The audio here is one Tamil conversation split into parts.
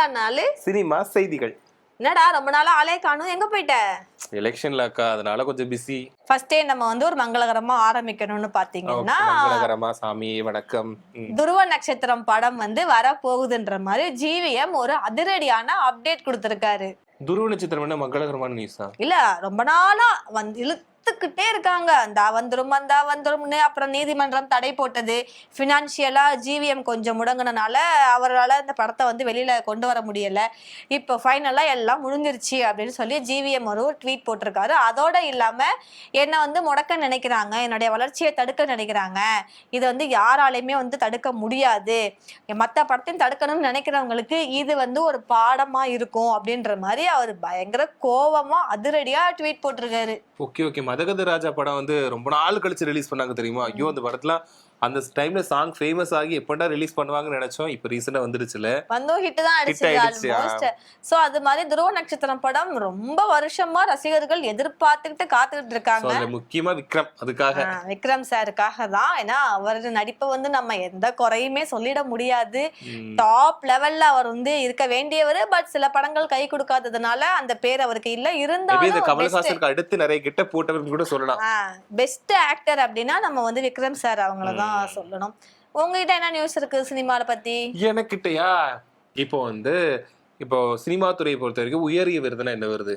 3ஆம் நாள் சினிமா செய்திகள். என்னடா ரொம்ப நாளா ஆளே காணும், எங்க போயிட்ட? எலெக்ஷன்ல அக்கா, அதனால கொஞ்சம் பிஸி. ஃபர்ஸ்டே நம்ம வந்து ஒரு மங்களகரமா ஆரம்பிக்கணும்னு பாத்தீங்கன்னா, மங்களகரமா சாமி வணக்கம். துருவ நட்சத்திரம் படம் வந்து வர போகுதுன்ற மாதிரி ஜிவிஎம் ஒரு அதிரடியான அப்டேட் கொடுத்திருக்காரு. துருவ நட்சத்திரம் என்ன மங்களகரமான நியூஸா? இல்ல, ரொம்ப நாளா வந்து இழுத்துக்கிட்டே இருக்காங்க, அந்த வந்துரும்னு. அப்புறம் நீதிமன்றம் தடை போட்டது, பினான்சியலா ஜிவிஎம் கொஞ்சம் முடங்கினால அவரால் இந்த படத்தை வந்து வெளியில கொண்டு வர முடியல. இப்போ ஃபைனலா எல்லாம் முடிஞ்சிருச்சு அப்படின்னு சொல்லி ஜிவிஎம் ஒரு ட்வீட் போட்டிருக்காரு. அதோட இல்லாம என்னை வந்து முடக்க நினைக்கிறாங்க, என்னுடைய வளர்ச்சியை தடுக்க நினைக்கிறாங்க, இதை வந்து யாராலையுமே வந்து தடுக்க முடியாது, மற்ற படத்தையும் தடுக்கணும்னு நினைக்கிறவங்களுக்கு இது வந்து ஒரு பாடமா இருக்கும் அப்படின்ற மாதிரி அவர் பயங்கர கோவமா அதிரடியா ட்வீட் போட்டிருக்காரு. ஓகே மதகத ராஜா படம் வந்து ரொம்ப நாள் கழிச்சு ரிலீஸ் பண்ணாங்க தெரியுமா? ஐயோ, அந்த படத்துல அந்த டைம்ல சாங் ஃபேமஸ் ஆகி எப்படா ரிலீஸ் பண்ணுவாங்கன்னு நினைச்சோம். இப்போ ரீசெண்டா வந்துருச்சுல, வந்து ஹிட் தான் அடிச்சது ஆல்மோஸ்ட். சோ அது மாதிரி துருவ நட்சத்திரம் படம் ரொம்ப வருஷமா ரசிகர்கள் எதிர்பார்த்துக்கிட்டு காத்துக்கிட்டு இருக்காங்க. அதுல முக்கியமா விக்ரம், அதுக்காக விக்ரம் சாருக்காக தான். ஏன்னா அவர் நடிப்பை வந்து நம்ம எந்த குறையுமே சொல்லிட முடியாது. டாப் லெவல்ல அவர் வந்து இருக்க வேண்டியவர். பட் சில படங்கள் கை கொடுக்காததுனால அந்த பேர் அவருக்கு இல்ல. இருந்தாலும் கமல்ஹாசனுக்கு அடுத்து நிறைய கிட்ட போட்டவர்கள் கூட சொல்லலாம். பெஸ்ட் ஆக்டர் அப்படின்னா நம்ம வந்து விக்ரம் சார் அவங்களதான் சொல்லணும். உங்ககிட்ட என்ன நியூஸ் இருக்கு சினிமால பத்தி? எனக்கிட்டயா, இப்போ சினிமா துறையை பொறுத்த வரைக்கும் உயரிய விருதுனா என்ன வருது?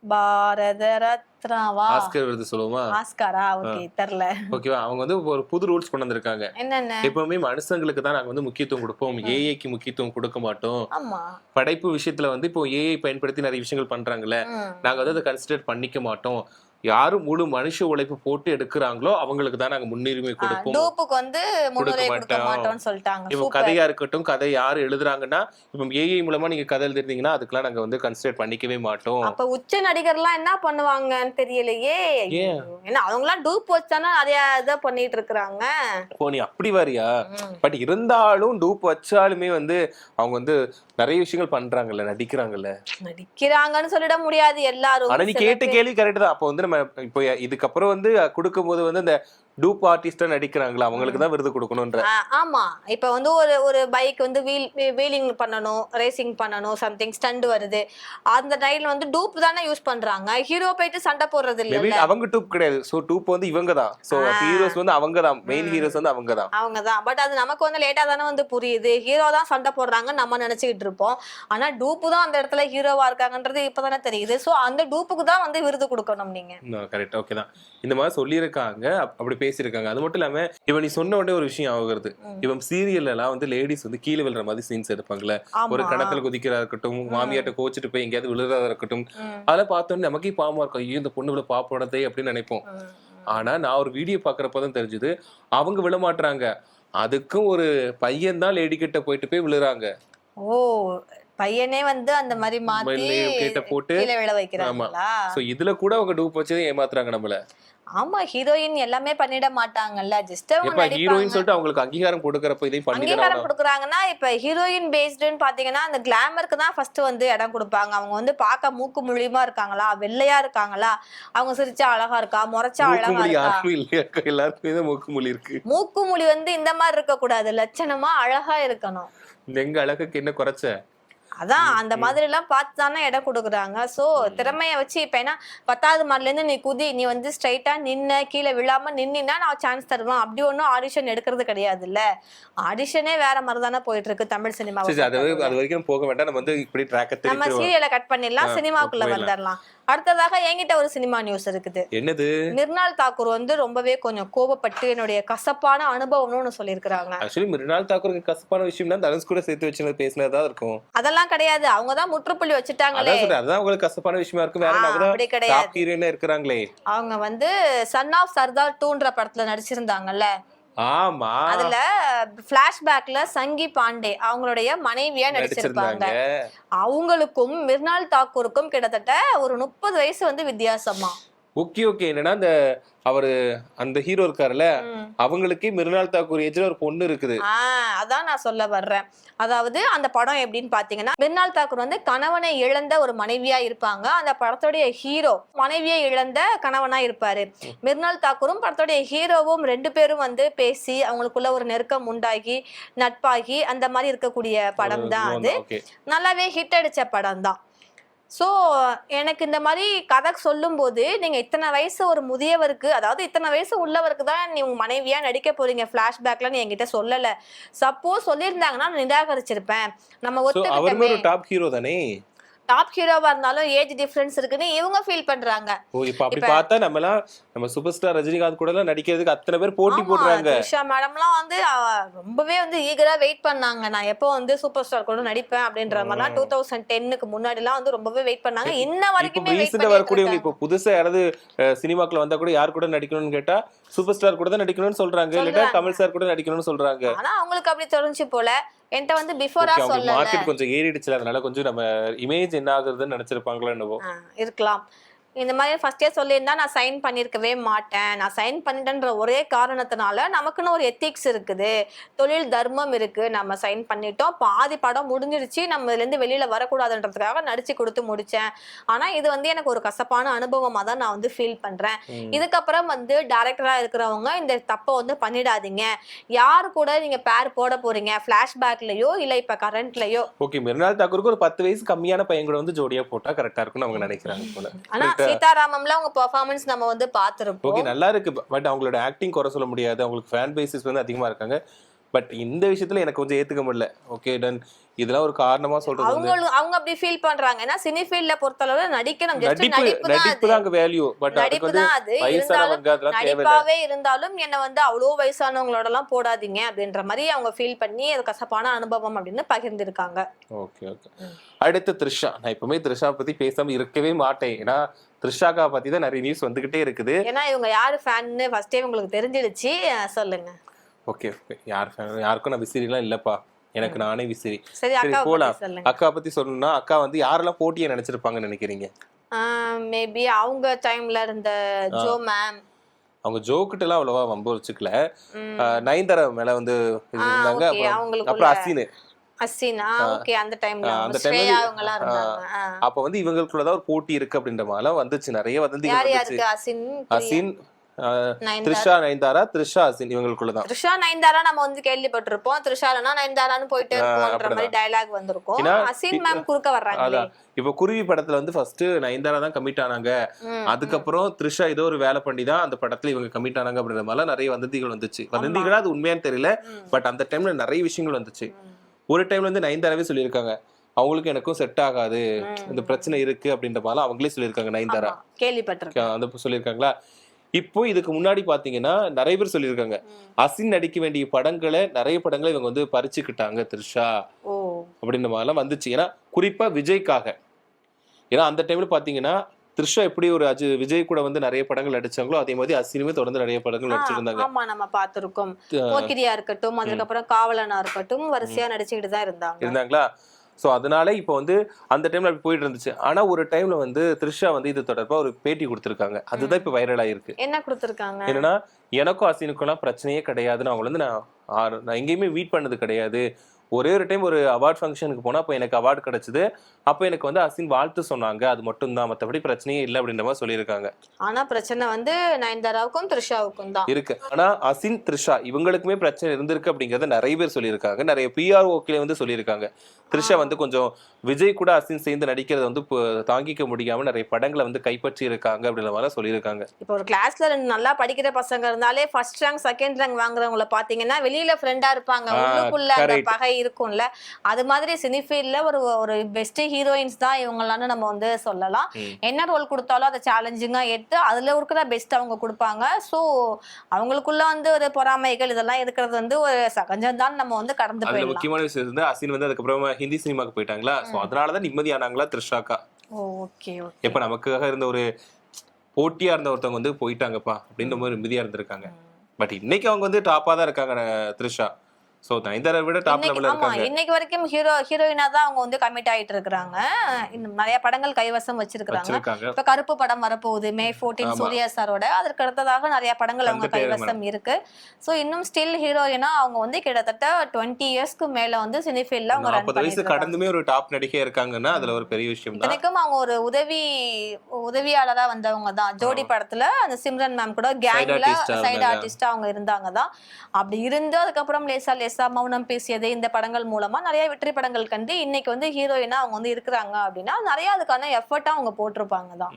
பாரத ரத்னாவா? ஆஸ்கர் விருது சொல்லுவோமா? ஆஸ்காரா? ஓகே, தெரியல. ஓகேவா, அவங்க வந்து ஒரு புது ரூல்ஸ் கொண்டு வந்திருக்காங்க. என்னென்ன? எப்பவுமே மனுஷங்களுக்கு தான் நாங்க வந்து முக்கியத்துவம் கொடுப்போம், ஏஐக்கு முக்கியத்துவம் கொடுக்க மாட்டோம். ஆமா, படைப்பு விஷயத்துல வந்து இப்போ ஏஐ பயன்படுத்தி நிறைய விஷயங்கள் பண்றாங்கல்ல, நாங்க வந்து அதை கன்சிடர் பண்ணிக்க மாட்டோம். யாரும் முழு மனுஷ உழைப்பு போட்டு எடுக்கிறாங்களோ அவங்களுக்கு தான் நாங்க முன்னுரிமை கொடுப்போம், டூப்புக்கு வந்து முன்னுரிமை கொடுக்க மாட்டோம்னு சொல்லிட்டாங்க. இப்போ கதையா இருக்கட்டும், கதை யாரு எழுதுறாங்கன்னா, இப்போ ஏஐ மூலமா நீங்க கதை எழுதிருந்தீங்கன்னா அதுக்கெல்லாம் நாங்க வந்து கன்சிடர் பண்ணிக்கவே மாட்டோம். அப்ப உச்ச நடிகர்லாம் என்ன பண்ணுவாங்கன்னு தெரியலையே. ஏன்னா அவங்கலாம் டூப் வச்சானா நிறைய இதை பண்ணிட்டு இருக்காங்க. ஓ, நீ அப்படி வாரியா? பட் இருந்தாலும் டூப் வச்சாலுமே வந்து அவங்க வந்து நிறைய விஷயங்கள் பண்றாங்கல்ல, நடிக்கிறாங்கன்னு சொல்லிட முடியாது எல்லாரும். ஆனா நீ கேட்ட கேள்வி கரெக்ட் தான். அப்போ வந்து நம்ம இப்போ இதுக்கப்புறம் வந்து கொடுக்கும்போது வந்து இந்த டூப் ஆர்டிஸ்டா நடிக்கிறாங்களா அவங்களுக்கு தான் விருது கொடுக்கணும்ன்ற. ஆமா, இப்ப வந்து ஒரு பைக் வந்து வீலிங் பண்ணணும், ரேசிங் பண்ணணும், சம்திங் ஸ்டண்ட் வருது, அந்த டைம்ல வந்து டூப் தானே யூஸ் பண்றாங்க. ஹீரோ போயிட்டு சண்டை போடுறது இல்ல, அவங்க டூப் கிடையாது. சோ டூப் வந்து இவங்க தான். சோ ஹீரோஸ் வந்து அவங்க தான், மெயின் ஹீரோஸ் வந்து அவங்க தான். பட் அது நமக்கு வந்து லேட்டா தானே வந்து புரியுது. ஹீரோ தான் சண்டை போடுறாங்க நம்ம நினைச்சுக்கிட்டு இருப்போம். ஆனா டூப்பு தான் அந்த இடத்துல ஹீரோவா இருக்காங்கன்றது இப்பதானே தெரியுது. சோ அந்த டூப்புக்கு தான் வந்து விருது கொடுக்கணும் நீங்க. கரெக்ட், ஓகே தான். இந்த மாதிரி சொல்லியிருக்காங்க, அப்படி பேசியிருக்காங்க. அது மட்டும் இல்லாம இவன் நீ சொன்ன உடனே ஒரு விஷயம் ஆகுறது, இவன் சீரியல்ல எல்லாம் வந்து லேடிஸ் வந்து கீழே விழுற மாதிரி சீன்ஸ் எடுப்பாங்கல்ல, ஒரு கணத்துல குதிக்கிறதா இருக்கட்டும், மாமியாட்ட கோச்சிட்டு போய் எங்கேயாவது விழுறதா இருக்கட்டும், அதெல்லாம் பார்த்தோன்னே நமக்கே பாவமா இருக்கும், ஐயோ இந்த பொண்ணு இவ்வளவு பாப்போனதே அப்படின்னு நினைப்போம். ஆனா நான் ஒரு வீடியோ பாக்குறப்பதான் தெரிஞ்சது அவங்க விழ மாட்டாங்க, அதுக்கும் ஒரு பையன் தான் லேடி கிட்ட போயிட்டு விழுறாங்க. ஓ, பையனே வந்து அந்த மாதிரி மாத்தி கிட்ட போட்டு கீழ விழ வைக்கிறாங்களா? சோ இதுல கூட அவங்க டூப் வச்சு ஏமாத்துறாங்க நம்மள. ஆமா, ஹீரோயின் எல்லாமே பண்ணிட மாட்டாங்கல்ல, ஜஸ்ட் அவங்க ஹீரோயின் சொல்லிட்டு அவங்களுக்கு அங்கீகாரம் கொடுக்கறப்ப இதை அங்கீகாரம் கொடுக்குறாங்கன்னா, இப்ப ஹீரோயின் பேஸ்டுன்னு பாத்தீங்கன்னா அந்த கிளாமருக்கு தான் ஃபர்ஸ்ட் வந்து இடம் கொடுப்பாங்க. அவங்க வந்து பார்க்க மூக்கு முழியுமா இருக்காங்களா, வெள்ளையா இருக்காங்களா, அவங்க சிரிச்சா அழகா இருக்கா, முறைச்சா அழகா இருக்கா, எல்லாருக்குமே தான் மூக்கு முழி இருக்கு. மூக்கு முழி வந்து இந்த மாதிரி இருக்க கூடாது, லட்சணமா அழகா இருக்கணும். எங்க அழகுக்கு என்ன குறைச்ச? அதான் அந்த மாதிரி எல்லாம் பார்த்து தானே இடம் கொடுக்குறாங்க. சோ திறமைய வச்சு இப்ப ஏன்னா 10வது மாடில இருந்து நீ குதி, நீ வந்து ஸ்ட்ரைட்டா நின்ன கீழே விழாம நின்னா நான் சான்ஸ் தருவேன், அப்படி ஒன்னும் ஆடிஷன் எடுக்கிறது கிடையாது இல்ல. ஆடிஷனே வேற மாதிரி தானே போயிட்டு இருக்கு தமிழ் சினிமா. அது வரைக்கும் போக வேண்டாம், நம்ம வந்து இப்படி ட்ராக் நம்ம சீரியலை கட் பண்ணிடலாம், சினிமாக்குள்ள வந்துடலாம். அடுத்ததாக என்கிட்ட ஒரு சினிமா நியூஸ் இருக்குது. என்னது? மிர்னால் தாக்கூர் வந்து ரொம்பவே கொஞ்சம் கோபப்பட்டு என்னுடைய கசப்பான அனுபவம்னு சொல்லியிருக்காங்க. ஆக்சுவலி மிர்னால் தாக்கூருக்கு கசப்பான விஷயம்னா தனுஷ் கூட சேர்த்து வச்சு பேசினதா இருக்கும். அதெல்லாம் கிடையாது, அவங்க தான் முற்றுப்புள்ளி வச்சுட்டாங்களே. அதான் உங்களுக்கு கசப்பான விஷயமா இருக்கு, வேற அப்படி கிடையாது. ஹீரோயினா இருக்காங்களே அவங்க வந்து சன் ஆஃப் சர்தார் 2ன்ற படத்துல நடிச்சிருந்தாங்கல்ல. ஆமா, அதுல பிளாஷ்பேக்ல சங்கி பாண்டே அவங்களுடைய மனைவியா நடிச்சிருப்பாங்க. அவங்களுக்கும் மிர்னால் தாக்கூருக்கும் கிட்டத்தட்ட ஒரு 30 வயசு வந்து வித்தியாசமா. Okay okay. என்னன்னா அந்த அவரு அந்த ஹீரோ இருக்காருல்ல, அவங்களுக்கே மிருனால் தாக்கூர் ஏஜ்ல ஒரு பொண்ணு இருக்குது. அதான் நான் சொல்ல வர்றேன். அதாவது அந்த படம் எப்படின்னு பாத்தீங்கன்னா, மிருனால் தாக்கூர் வந்து கணவனை இழந்த ஒரு மனைவியா இருப்பாங்க. அந்த படத்துடைய ஹீரோ மனைவியை இழந்த கணவனா இருப்பாரு. மிருனால் தாக்கூரும் படத்துடைய ஹீரோவும் 2 பேரும் வந்து பேசி அவங்களுக்குள்ள ஒரு நெருக்கம் உண்டாகி நட்பாகி அந்த மாதிரி இருக்கக்கூடிய படம் தான் அது. நல்லாவே ஹிட் அடிச்ச படம் தான். ஸோ எனக்கு இந்த மாதிரி கதை சொல்லும்போது நீங்கள் இத்தனை வயசு ஒரு முதியவருக்கு, அதாவது இத்தனை வயசு உள்ளவருக்கு தான் நீ உங்க மனைவியா நடிக்க போறீங்க ஃபிளாஷ்பேக்ல நீ என்கிட்ட சொல்லலை. சப்போஸ் சொல்லியிருந்தாங்கன்னா நான் நிராகரிச்சிருப்பேன். நம்ம ஒத்துக்கிட்டோமே. ஒரு டாப் ஹீரோ தானே, டாப் ஹீரோவா இருந்தாலும் ஏஜ் டிஃபரன்ஸ் இருக்குன்னு இவங்க ஃபீல் பண்றாங்க. ஓ இப்போ அப்படி பார்த்தா நம்ம சூப்பர் ஸ்டார் ரஜினிகாந்த் கூட எல்லாம் நடிக்கிறதுக்கு அத்தனை பேர் போட்டி போடுறாங்க. த்ரிஷா மேடம்லாம் வந்து ரொம்பவே வந்து ஈகரா வெயிட் பண்ணாங்க. நான் எப்போ வந்து சூப்பர் ஸ்டார் கூட நடிப்பேன் அப்படின்ற மாதிரிலாம் 2010க்கு முன்னாடிலாம் வந்து ரொம்பவே வெயிட் பண்ணாங்க. இன்ன வரைக்குமே வெயிட் பண்ணிட்டு வரக்கூடிய இப்போ புதுசா யாராவது சினிமாக்குள்ள வந்தா கூட யார் கூட நடிக்கணும்னு கேட்டா சூப்பர் ஸ்டார் கூட தான் நடிக்கணும்னு சொல்றாங்க, இல்ல கமல் சார் கூட நடிக்கணும்னு சொல்றாங்க. ஆனா அவங்களுக்கு அப்படி தெரிஞ்சு போல. என்கிட்ட வந்து பிஃபோரா சொல்லல, மார்க்கெட் கொஞ்சம் ஏறிடுச்சுல, அதனால கொஞ்சம் நம்ம இமேஜ் என்ன ஆகுதுன்னு நினைச்சிருப்பாங்களோ என்னவோ. இருக்கலாம். இந்த மாதிரி ஃபர்ஸ்டே சொல்லியிருந்தா நான் சைன் பண்ணியிருக்கவே மாட்டேன். நான் சைன் பண்ணிட்டேன்ற ஒரே காரணத்தினால நமக்குன்னு ஒரு எத்திக்ஸ் இருக்குது, தொழில் தர்மம் இருக்கு, நம்ம சைன் பண்ணிட்டோம், பாதி படம் முடிஞ்சிருச்சு, நம்ம இதுலேருந்து வெளியில வரக்கூடாதுன்றதுக்காக நடிச்சு கொடுத்து முடிச்சேன். ஆனா இது வந்து எனக்கு ஒரு கசப்பான அனுபவமா தான் நான் வந்து ஃபீல் பண்றேன். இதுக்கப்புறம் வந்து டைரக்டரா இருக்கிறவங்க இந்த தப்பை வந்து பண்ணிடாதீங்க. யாரு கூட நீங்க பேர் போட போறீங்க, பிளாஷ்பேக்லயோ இல்ல இப்ப கரண்ட்லயோ. ஓகே, மிருனால் தாக்கூருக்கு ஒரு 10 வயசு கம்மியான பையன் கூட வந்து ஜோடியா போட்டா கரெக்டா இருக்கும்னு அவங்க நினைக்கிறாங்க போல. ஆனா சீதாராமம்ல அவங்க பெர்ஃபார்மன்ஸ் நம்ம வந்து பாத்துறோம். ஓகே, நல்லா இருக்கு. பட் அவங்களோட ஆக்டிங் குறை சொல்ல முடியாது, அவங்களுக்கு ஃபேன் பேசிஸ் வந்து அதிகமா இருக்காங்க. பட் இந்த விஷயத்துல எனக்கு கொஞ்சம் ஏத்துக்க முடியல. ஓகே டன், இதெல்லாம் ஒரு காரணமா சொல்றது. அவங்க அப்படி ஃபீல் பண்றாங்க. ஏன்னா சினி ஃபீல்ட்ல பொறுத்தளவு நடிக்கணும், நடிப்பு தான் வேல்யூ. பட் அதுக்கு வந்து வயசானவங்க அதெல்லாம் நடிப்பாவே இருந்தாலும் என்ன வந்து அவ்வளோ வயசானவங்களோட எல்லாம் போடாதீங்க அப்படின்ற மாதிரி அவங்க ஃபீல் பண்ணி அது கசப்பான அனுபவம் அப்படின்னு பகிர்ந்திருக்காங்க. Okay okay. அடுத்து த்ரிஷா. நான் எப்பவுமே த்ரிஷா பத்தி பேசாம இருக்கவே மாட்டேன். ஏன்னா த்ரிஷாக்கா பத்தி தான் நிறைய நியூஸ் வந்துகிட்டே இருக்குது. ஏன்னா இவங்க யாரு ஃபேன்னு ஃபர்ஸ்டே உங்களுக்கு தெரிஞ்சிடுச்சு. சொல்லுங்க. Okay okay. யார் ஃபேன்? யாருக்கும் நான் விசிறிலாம் இல்லப்பா, எனக்கு நானே விசிறி. சரி போலாம். அக்கா பத்தி சொல்லணும்னா அக்கா வந்து யாரெல்லாம் போட்டியை நினைச்சிருப்பாங்கன்னு நினைக்கிறீங்க? மேபி அவங்க டைம்ல இருந்த ஜோ மேம். அவங்க ஜோ கிட்ட எல்லாம் அவ்வளவா வம்பு வச்சுக்கல. நயன்தாரா மேல வந்து இருந்தாங்க. அப்புறம் அசினா ஓகே, அந்த டைம்ல ஸ்ரேயா அவங்கலாம் இருந்தாங்க. அப்ப வந்து இவங்களுக்குள்ள தான் ஒரு போட்டி இருக்கு அப்படின்ற மாதிரி வந்துச்சு, நிறைய வதந்திகள் வந்துச்சு. அசின், த்ரிஷா நயன்தாரா, த்ரிஷா அசின் இவங்களுக்குள்ளதான். த்ரிஷா நயன்தாரா நம்ம வந்து கேள்விப்பட்டிருப்போம், த்ரிஷாலனா நயன்தாரான்னு போயிட்டே இருக்கும்ன்ற மாதிரி டயலாக் வந்திருக்கும். அசின் மேம் குறுக்க வர்றாங்க. இப்ப குருவி படத்துல வந்து ஃபர்ஸ்ட் நயன்தாரா தான் கமிட் ஆனாங்க, அதுக்கப்புறம் த்ரிஷா ஏதோ ஒரு வேலை பண்ணி தான் அந்த படத்துல இவங்க கமிட் ஆனாங்க அப்படின்ற மாதிரி நிறைய வதந்திகள் வந்துச்சு. வதந்திகளா அது உண்மையான்னு தெரியல, பட் அந்த டைம்ல நிறைய விஷயங்கள் வந்துச்சு. ஒரு டைம்ல வந்து நயன்தாராவே சொல்லியிருக்காங்க அவங்களுக்கு எனக்கும் செட் ஆகாது, இந்த பிரச்சனை இருக்கு அப்படின்ற மாதிரி அவங்களே சொல்லியிருக்காங்க. நயன்தாரா கேள்விப்பட்டிருக்கேன், அந்த சொல்லியிருக்காங்களா. இப்போ இதுக்கு முன்னாடி பாத்தீங்கன்னா நிறைய பேர் சொல்லியிருக்காங்க அசின் நடிக்க வேண்டிய படங்களை, நிறைய படங்களை இவங்க வந்து பறிச்சுக்கிட்டாங்க த்ரிஷா அப்படின்ற மாதிரிலாம் வந்துச்சு. ஏன்னா குறிப்பா விஜய்க்காக. ஏன்னா அந்த டைம்ல பாத்தீங்கன்னா த்ரிஷா எப்படி ஒரு விஜய் கூட வந்து நிறைய படங்கள் நடிச்சாங்களோ அதே மாதிரி அசினுமே தொடர்ந்து நிறைய படங்கள் நடிச்சிருந்தாங்க. ஆமா, நம்ம பாத்துருக்கோம். போக்கிரியா இருக்கட்டும், அதுக்கப்புறம் காவலனா இருக்கட்டும், வரிசையா நடிச்சுக்கிட்டு தான் இருந்தாங்களா. ஸோ அதனால இப்போ வந்து அந்த டைம்ல அப்படி போயிட்டு இருந்துச்சு. ஆனா ஒரு டைம்ல வந்து த்ரிஷா வந்து இது தொடர்பா ஒரு பேட்டி கொடுத்திருக்காங்க, அதுதான் இப்போ வைரல் ஆயிருக்கு. என்ன கொடுத்திருக்காங்க? என்னன்னா எனக்கும் அசினுக்கும் எல்லாம் பிரச்சனையே கிடையாதுன்னு, அவங்க வந்து நான் எங்கேயுமே மீட் பண்ணது கிடையாது, ஒரே ஒரு டைம் ஒரு அவார்ட் ஃபங்க்ஷனுக்கு போனா அப்போ எனக்கு அவார்டு கிடைச்சது, அப்போ எனக்கு வந்து அசின் வாழ்த்து சொன்னாங்க, அது மட்டும் தான், மற்றபடி பிரச்சனையே இல்லை அப்படின்ற மாதிரி சொல்லியிருக்காங்க. ஆனா பிரச்சனை வந்து நயன்தாராவுக்கும் த்ரிஷாவுக்கும் தான் இருக்கு. ஆனா அசின் த்ரிஷா இவங்களுக்குமே பிரச்சனை இருந்திருக்கு அப்படிங்கறத நிறைய பேர் சொல்லியிருக்காங்க. நிறைய பிஆர்ஓக்களே வந்து சொல்லியிருக்காங்க த்ரிஷா வந்து கொஞ்சம் விஜய் கூட அசின் சேர்ந்து நடிக்கிறத வந்து தாங்கிக்க முடியாம நிறைய படங்களை வந்து கைப்பற்றி இருக்காங்க அப்படின்ற மாதிரி சொல்லியிருக்காங்க. இப்போ ஒரு கிளாஸ்ல நல்லா படிக்கிற பசங்க இருந்தாலே ஃபர்ஸ்ட் ரேங்க் செகண்ட் ரேங்க் வாங்குறவங்களை பாத்தீங்கன்னா வெளியில ஃப்ரெண்டா இருப்பாங்க, உள்ளுக்குள்ள அந்த பகை இருக்கும்ல. அது மாதிரி சினி ஃபீல்ட்ல ஒரு பெஸ்ட் ஹீரோயின்ஸ் தான் இவங்களான்னு நம்ம வந்து சொல்லலாம். என்ன ரோல் கொடுத்தாலும் அதை சேலஞ்சிங்கா எடுத்து அதுல இருக்கிற பெஸ்ட் அவங்க கொடுப்பாங்க. ஸோ அவங்களுக்குள்ள வந்து ஒரு பொறாமைகள் இதெல்லாம் இருக்கிறது வந்து ஒரு சகஜம் தான், நம்ம வந்து கடந்து போயிடலாம். முக்கியமான விஷயம் வந்து அசின் வந்து அதுக்கப்புறமா ஹிந்தி சினிமாக்கு போயிட்டாங்களா, ஸோ அதனாலதான் நிம்மதியானாங்களா த்ரிஷாக்கா. ஓகே, இப்ப நமக்காக இருந்த ஒரு போட்டியா இருந்த ஒருத்தவங்க வந்து போயிட்டாங்கப்பா அப்படின்ற மாதிரி நிம்மதியா இருந்திருக்காங்க. பட் இன்னைக்கு அவங்க வந்து டாப்பா தான் இருக்காங்க த்ரிஷா. சோ நயன்தாரா விட டாப் லெவல்ல ஆமா இருக்காங்க. இன்னைக்கு வரைக்கும் ஹீரோயினா தான் அவங்க வந்து கமிட் ஆயிட்டு இருக்காங்க. இன்னும் நிறைய படங்கள் கைவசம் வச்சிருக்காங்க. இப்ப கருப்பு படம் வரப்போகுது May 14 சூர்யா சாரோட. அதற்கு அடுத்ததாக நிறைய படங்கள் அவங்க கைவசம் இருக்கு. சோ இன்னும் ஸ்டில் ஹீரோயினா அவங்க வந்து கிட்டத்தட்ட 20 இயர்ஸ்க்கு மேல வந்து சினி ஃபீல்ட்ல அவங்க ரன் 40 வயசு கடந்துமே ஒரு டாப் நடிகை இருக்காங்க அதுல ஒரு பெரிய விஷயம் தான். எனக்கும் அவங்க ஒரு உதவியாளரா வந்தவங்க தான். ஜோடி படத்துல அந்த சிம்ரன் மேம் கூட கேங்ல சைடு ஆர்டிஸ்டா அவங்க இருந்தாங்க தான். அப்படி இருந்து அதுக்கப்புறம் லேசா மௌனம் பேசியது இந்த படங்கள் மூலமா நிறைய வெற்றி படங்கள் கண்டு இன்னைக்கு வந்து ஹீரோயினா அவங்க வந்து இருக்கிறாங்க அப்படின்னா நிறைய அதுக்கான எஃபர்ட்டா அவங்க போட்டிருப்பாங்க தான்.